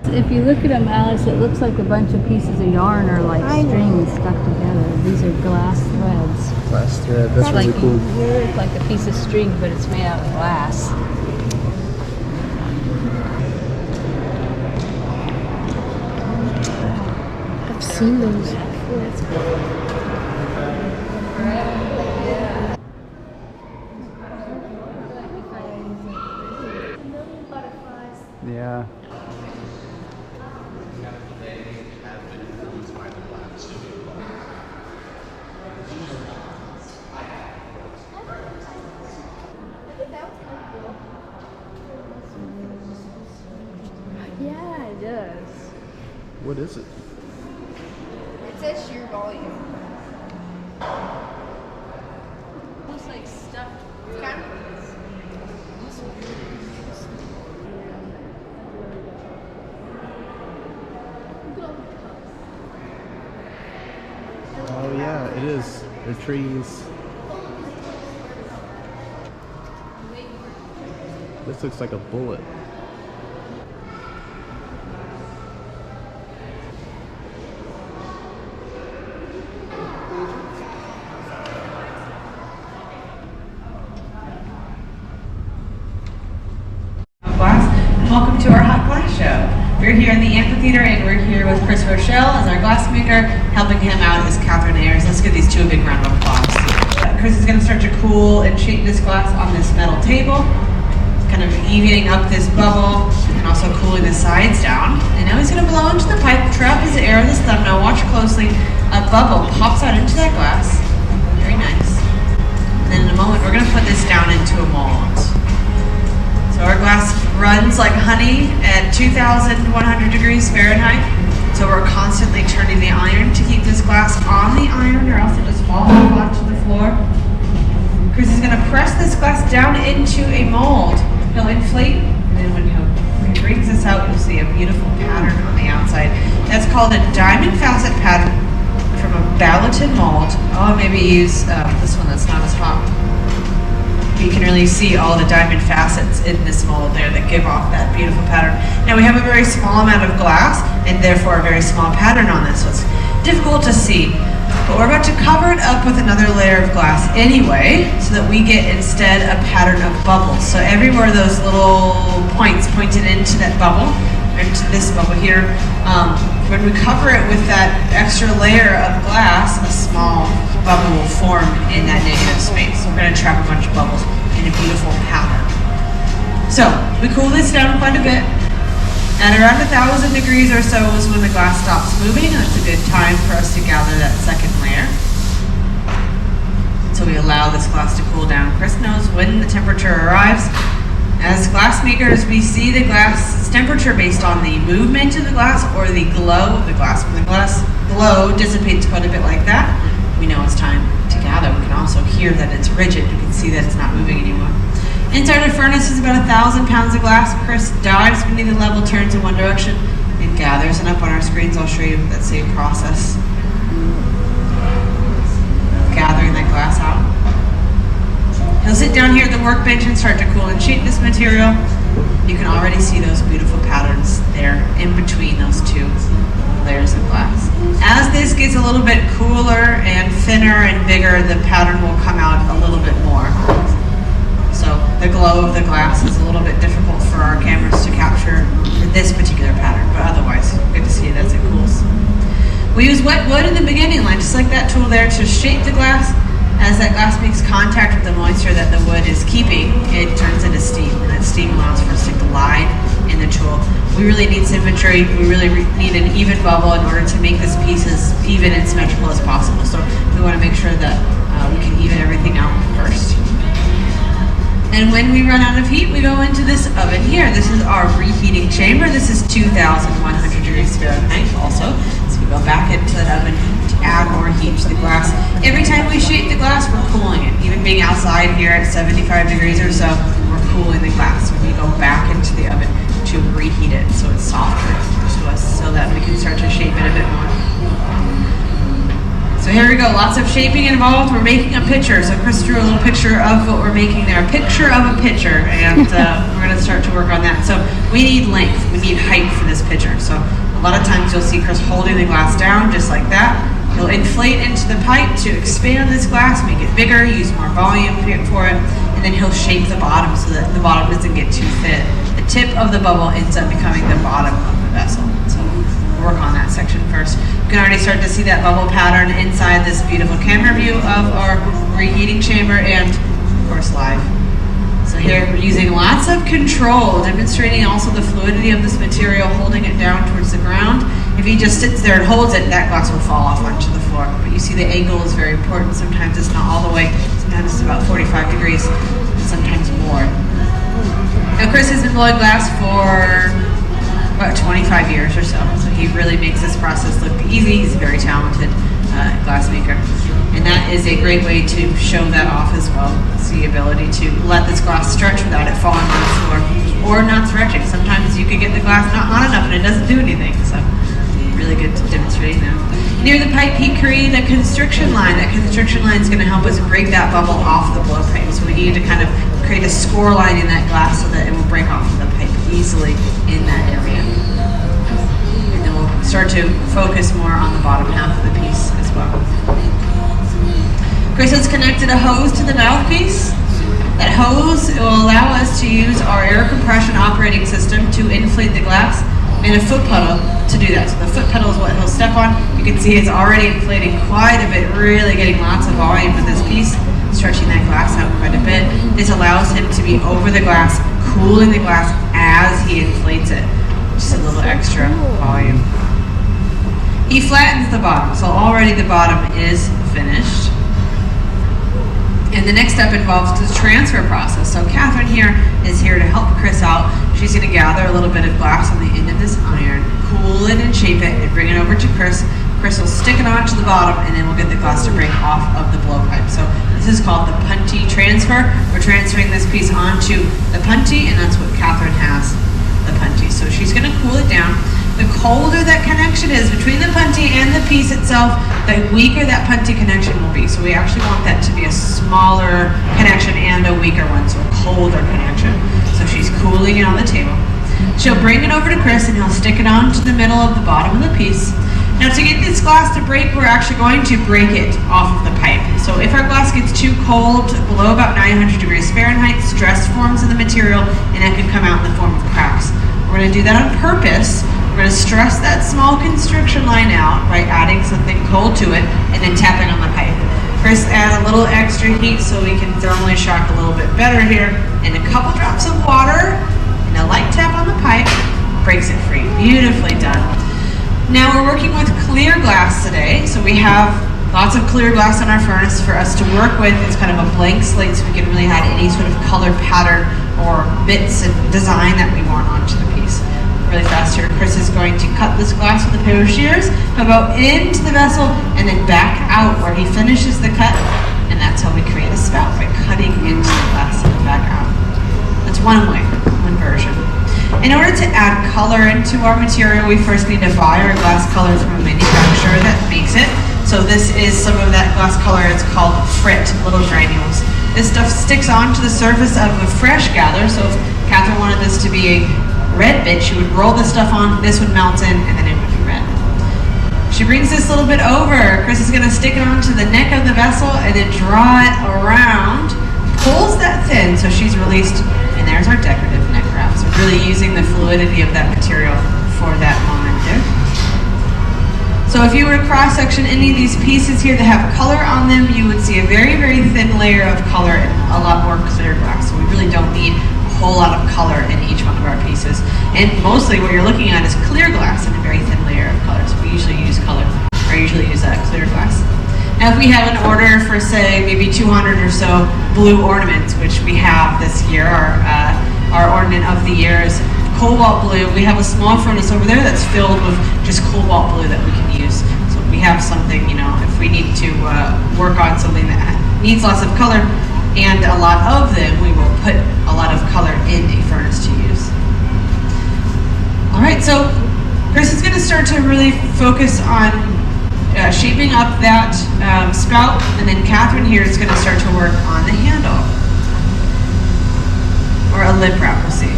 If you look at them, Alice, it looks like a bunch of pieces of yarn or like strings stuck together. These are glass threads. Glass thread. That's really like cool. Weird, like a piece of string, but it's made out of glass. I've seen those. Yeah. Yeah, it does. What is it? It says sheer volume. Looks like stuffed. It's kind of Oh yeah, it is. They're trees. This looks like a bullet. Glass, and welcome to our hot glass show. We're here in the amphitheater and we're here with Chris Rochelle as our glassmaker. Helping him out is Catherine Ayers. Let's give these two a big round of applause. Chris is going to start to cool and shape this glass on this metal table, kind of evening up this bubble and also cooling the sides down. And now he's going to blow into the pipe, trap his air of his thumb. Now watch closely. A bubble pops out into that glass. Very nice. And then in a moment we're going to put this down into a mold. So our glass runs like honey at 2,100 degrees Fahrenheit. So we're constantly turning the iron to keep this glass on the iron or else it just falls onto the floor. Chris is going to press this glass down into a mold. He'll inflate, and then when he brings this out, you'll see a beautiful pattern on the outside. That's called a diamond facet pattern from a Ballatin mold. Oh, maybe use this one that's not as hot. You can really see all the diamond facets in this mold there that give off that beautiful pattern. Now we have a very small amount of glass and therefore a very small pattern on this, so it's difficult to see. But we're about to cover it up with another layer of glass anyway, so that we get instead a pattern of bubbles. So everywhere those little points pointed into that bubble, into this bubble here, when we cover it with that extra layer of glass, a small bubble will form in that negative space. So we're going to trap a bunch of bubbles in a beautiful pattern. So we cool this down quite a bit. At around 1,000 degrees or so is when the glass stops moving, and it's a good time for us to gather that second layer. So we allow this glass to cool down. Chris knows when the temperature arrives. As glass makers, we see the glass temperature based on the movement of the glass or the glow of the glass. When the glass glow dissipates quite a bit like that, we know it's time to gather. We can also hear that it's rigid. We can see that it's not moving anymore. Inside our furnace is about 1,000 pounds of glass. Chris dives beneath the level, turns in one direction, and gathers. And up on our screens, I'll show you that same process. Gathering that glass out. He'll sit down here at the workbench and start to cool and shape this material. You can already see those beautiful patterns there in between those two layers of glass. As this gets a little bit cooler and thinner and bigger, the pattern will come out a little bit more. So the glow of the glass is a little bit difficult for our cameras to capture for this particular pattern, but otherwise, good to see it as it cools. We use wet wood in the beginning line, just like that tool there, to shape the glass. As that glass makes contact with the moisture that the wood is keeping, it turns into steam, and that steam allows for us to glide in the tool. We really need symmetry. We really need an even bubble in order to make this piece as even and symmetrical as possible. So we want to make sure that we can even everything out first. And when we run out of heat, we go into this oven here. This is our reheating chamber. This is 2,100 degrees Fahrenheit also. So we go back into that oven to add more heat to the glass. Every time we shape the glass, we're cooling it. Even being outside here at 75 degrees or so, we're cooling the glass. We go back into the oven to reheat it so it's softer to us, so that we can start to shape it a bit more. So here we go. go, lots of shaping involved. We're making a picture. So Chris drew a little picture of what we're making there. A picture of a picture. And we're gonna start to work on that. So we need length, we need height for this picture. So a lot of times you'll see Chris holding the glass down just like that. He'll inflate into the pipe to expand this glass, make it bigger, use more volume for it, and then he'll shape the bottom so that the bottom doesn't get too thin. The tip of the bubble ends up becoming the bottom of the vessel. So we'll work on that section first. You can already start to see that bubble pattern inside this beautiful camera view of our reheating chamber and, of course, live. So here we're using lots of control, demonstrating also the fluidity of this material, holding it down towards the ground. If he just sits there and holds it, that glass will fall off onto the floor. But you see the angle is very important. Sometimes it's not all the way. Sometimes it's about 45 degrees, and sometimes more. Now Chris has been blowing glass for about 25 years or so. So he really makes this process look easy. He's a very talented glass maker. And that is a great way to show that off as well. It's the ability to let this glass stretch without it falling on the floor or not stretching. Sometimes you could get the glass not hot enough and it doesn't do anything. So really good to demonstrating that. Near the pipe, he created a constriction line. That constriction line is going to help us break that bubble off the blow pipe. So we need to kind of create a score line in that glass so that it will break off the pipe easily in that area. And then we'll start to focus more on the bottom half of the piece as well. Chris has connected a hose to the mouthpiece. That hose will allow us to use our air compression operating system to inflate the glass and a foot pedal to do that. So the foot pedal is what he'll step on. You can see it's already inflating quite a bit, really getting lots of volume with this piece, stretching that glass out quite a bit. This allows him to be over the glass, cooling the glass as he inflates it. Just a little extra volume. He flattens the bottom, so already the bottom is finished. And the next step involves the transfer process. So Catherine here is here to help Chris out. She's going to gather a little bit of glass on the end of this iron, cool it and shape it, and bring it over to Chris. Chris will stick it onto the bottom, and then we'll get the glass to break off of the blowpipe. So this is called the punty transfer. We're transferring this piece onto the punty, and that's what Catherine has, the punty. So she's going to cool it down. The colder that connection is between the punty and the piece itself, the weaker that punty connection will be. So we actually want that to be a smaller connection and a weaker one, so a colder connection. So she's cooling it on the table. She'll bring it over to Chris and he'll stick it onto the middle of the bottom of the piece. Now to get this glass to break, we're actually going to break it off of the pipe. So if our glass gets too cold, below about 900 degrees Fahrenheit, stress forms in the material and that can come out in the form of cracks. We're going to do that on purpose. We're going to stress that small constriction line out by adding something cold to it and then tapping on the pipe. First add a little extra heat so we can thermally shock a little bit better here, and a couple drops of water and a light tap on the pipe breaks it free. Beautifully done. Now we're working with clear glass today, so we have lots of clear glass on our furnace for us to work with. It's kind of a blank slate, so we can really add any sort of color pattern or bits and design that we want onto the piece. Really fast here. Chris is going to cut this glass with a pair of shears, about into the vessel, and then back out where he finishes the cut. And that's how we create a spout, by cutting into the glass and back out. That's one way, one version. In order to add color into our material, we first need to buy our glass color from a manufacturer that makes it. So this is some of that glass color. It's called frit, little granules. This stuff sticks onto the surface of a fresh gather. So if Catherine wanted this to be a red bit, she would roll this stuff on, this would melt in, and then it would be red. She brings this little bit over. Chris is going to stick it onto the neck of the vessel and then draw it around, pulls that thin so she's released, and there's our decorative neck wrap. So really using the fluidity of that material for that moment there. So if you were to cross-section any of these pieces here that have color on them, you would see a very, very thin layer of color and a lot more clear glass. So we really don't need whole lot of color in each one of our pieces. And mostly what you're looking at is clear glass and a very thin layer of color. So we usually use color, or usually use clear glass. Now if we have an order for, say, maybe 200 or so blue ornaments, which we have this year, our ornament of the year is cobalt blue. We have a small furnace over there that's filled with just cobalt blue that we can use. So we have something, you know, if we need to work on something that needs lots of color, and a lot of them, we will put a lot of color in a furnace to use. All right, so Chris is going to start to really focus on shaping up that spout, and then Catherine here is going to start to work on the handle. Or a lip wrap, we'll see.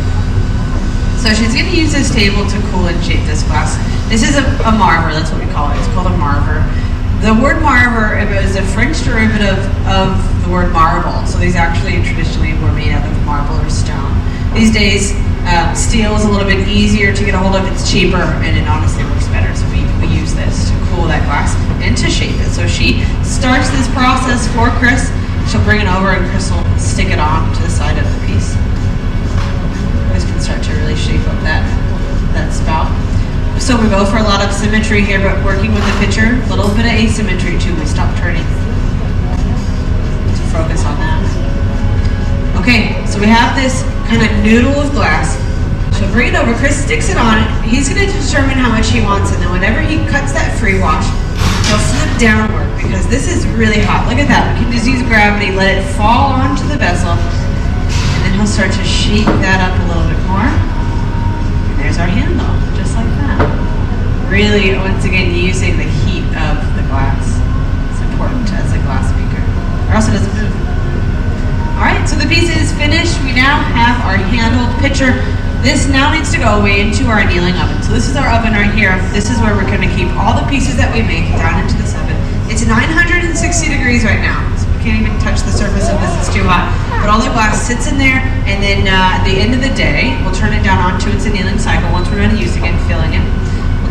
So she's going to use this table to cool and shape this glass. This is a marver, that's what we call it. It's called a marver. The word marver is a French derivative of the word marble. So these actually traditionally were made out of marble or stone. These days, steel is a little bit easier to get a hold of. It's cheaper and it honestly works better. So we use this to cool that glass and to shape it. So she starts this process for Chris. She'll bring it over and Chris will stick it on to the side of the piece. Chris can start to really shape up that spout. So we go for a lot of symmetry here, but working with the picture, a little bit of asymmetry too. We stop turning to focus on that. Okay, so we have this kind of noodle of glass. She'll bring it over, Chris sticks it on. He's gonna determine how much he wants, and then whenever he cuts that free wash, he'll flip downward because this is really hot. Look at that, we can just use gravity, let it fall onto the vessel, and then he'll start to shake that up a little bit more. And there's our handle, just like that. Really, once again, using the heat of the glass. It's important as a glass maker, or else it doesn't move. All right, so the piece is finished. We now have our handled pitcher. This now needs to go away into our annealing oven. So this is our oven right here. This is where we're gonna keep all the pieces that we make down into this oven. It's 960 degrees right now, so we can't even touch the surface of this, it's too hot. But all the glass sits in there, and then at the end of the day, we'll turn it down onto its annealing cycle once we're done using it, filling it.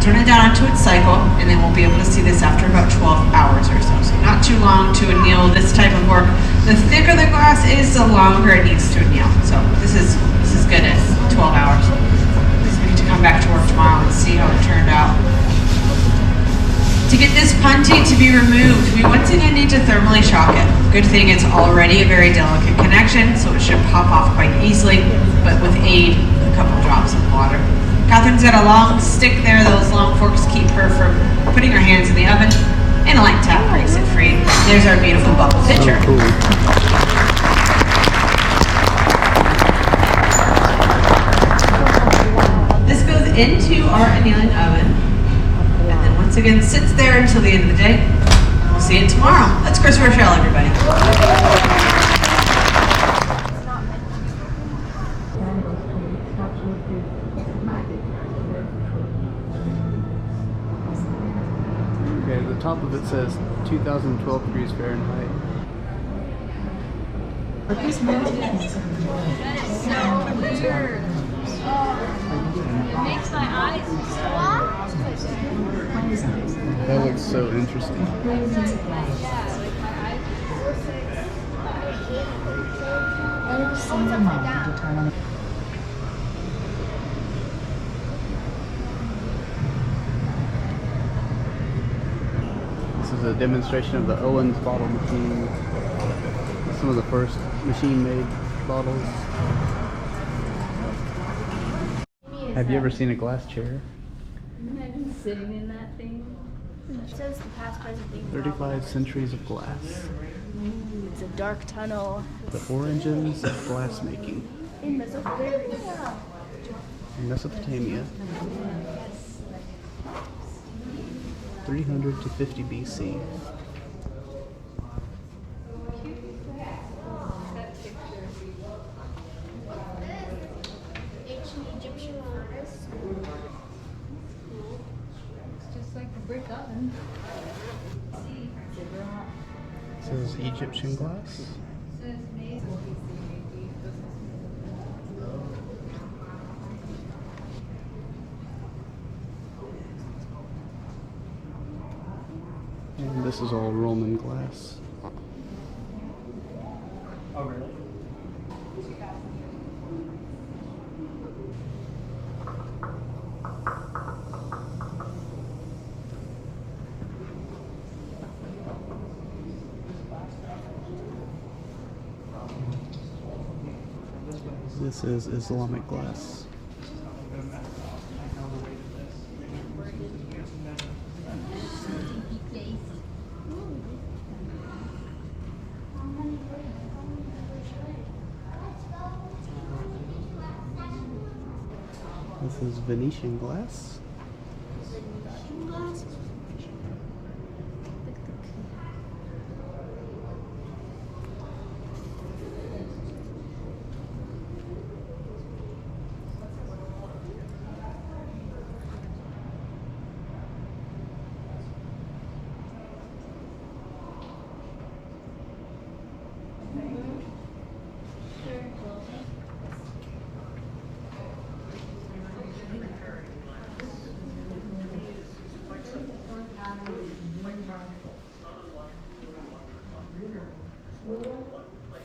Turn it down onto its cycle, and then we'll be able to see this after about 12 hours or so. So not too long to anneal this type of work. The thicker the glass is, the longer it needs to anneal. So this is good at 12 hours. So we need to come back to work tomorrow and see how it turned out. To get this punty to be removed, we once again need to thermally shock it. Good thing it's already a very delicate connection, so it should pop off quite easily, but with aid, a couple drops of water. Catherine's got a long stick there. Those long forks keep her from putting her hands in the oven, and a light tap breaks it free. There's our beautiful bubble pitcher. So cool. This goes into our annealing oven, and then once again sits there until the end of the day. We'll see you tomorrow. That's Chris Rochelle, everybody. Okay, the top of it says 2012 degrees Fahrenheit. Makes my eyes That looks so interesting. This is a demonstration of the Owens bottle machine. Some of the first machine-made bottles. Have you ever seen a glass chair? Imagine sitting in that thing. It says the past, present, future. 35 centuries of glass. It's a dark tunnel The origins of glass making in Mesopotamia. in Mesopotamia. 300 to 50 BC. Ancient Egyptian furnace. It's just like a brick oven. It says Egyptian glass. And this is all Roman glass. Oh, really? This is Islamic glass. This is Venetian glass.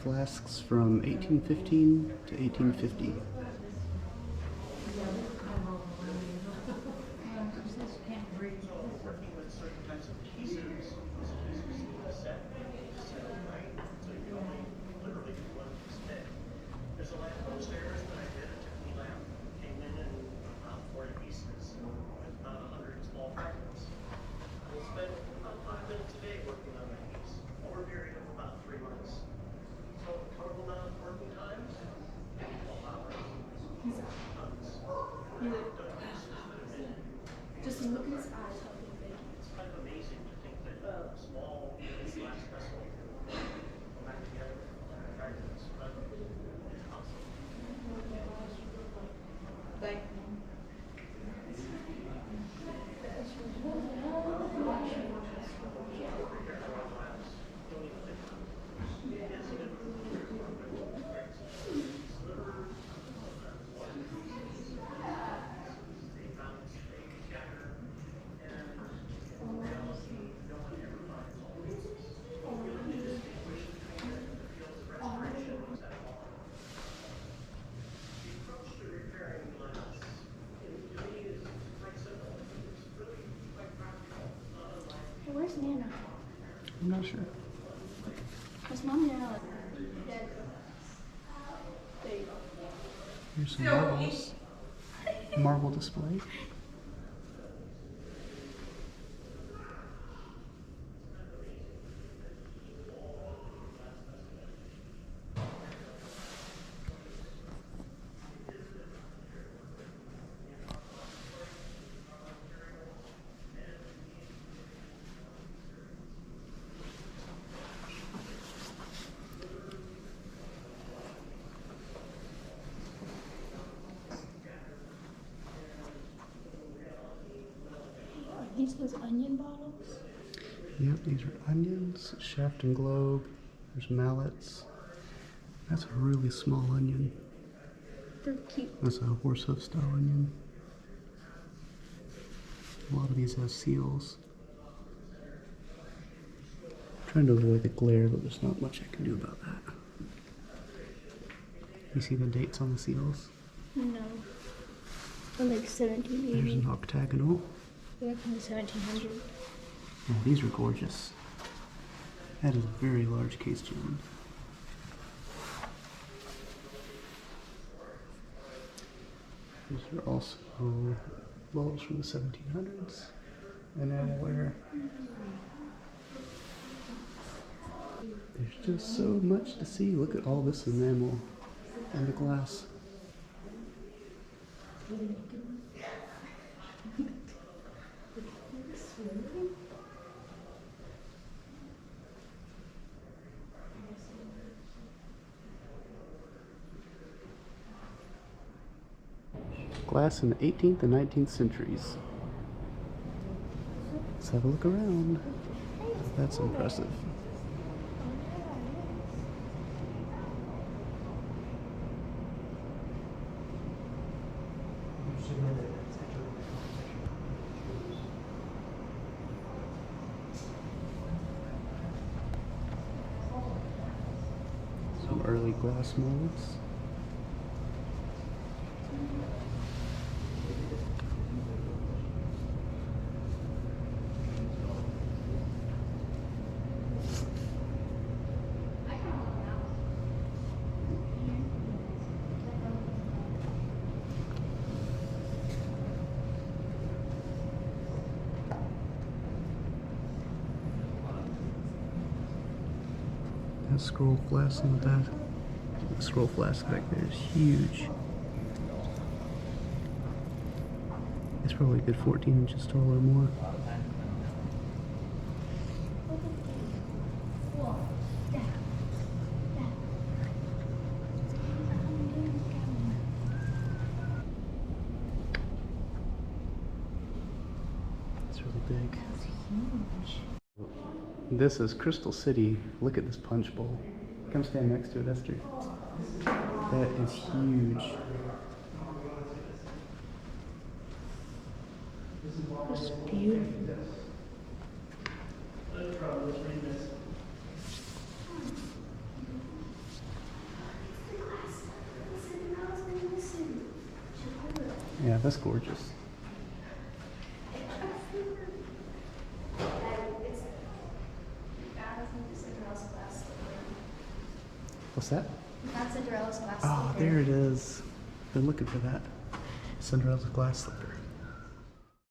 flasks from 1815 to 1850. There's a lamp upstairs that I did, a Tiffany lamp, came in 40 pieces with about 100 small fragments. We'll spend about 5 minutes a day working on that piece over a period of about 3 months. So a total amount of working time, 12 hours. Tons. Just look at his eyes, how big they are. It's kind of amazing to think that a small glass vessel will come back together with fragments. But it's awesome. Hey, where's Nana? I'm not sure. Where's Mom Nana? Dead. There you go. Here's some marbles. Marble display. Are these those onion bottles? Yep, these are onions, shaft and globe. There's mallets. That's a really small onion. They're cute. That's a horsehoof style onion. A lot of these have seals. Trying to avoid the glare, but there's not much I can do about that. You see the dates on the seals? No. They're like There's 1780. an octagonal. They're from the 1700s. Oh, these are gorgeous. That is a very large case gem. These are also balls from the 1700s. Enamelware. There's just so much to see. Look at all this enamel and the glass. Glass in the 18th and 19th centuries. Let's have a look around. That's impressive. Some early glass molds. That scroll flask in the back. The scroll flask back there is huge. It's probably a good 14 inches tall or more. It's really big. This is Crystal City. Look at this punch bowl. Come stand next to it, Esther. That is huge. It's beautiful. That's gorgeous. What's that? That's Cinderella's glass Oh, slipper. there it is. Been looking for that. Cinderella's glass slipper.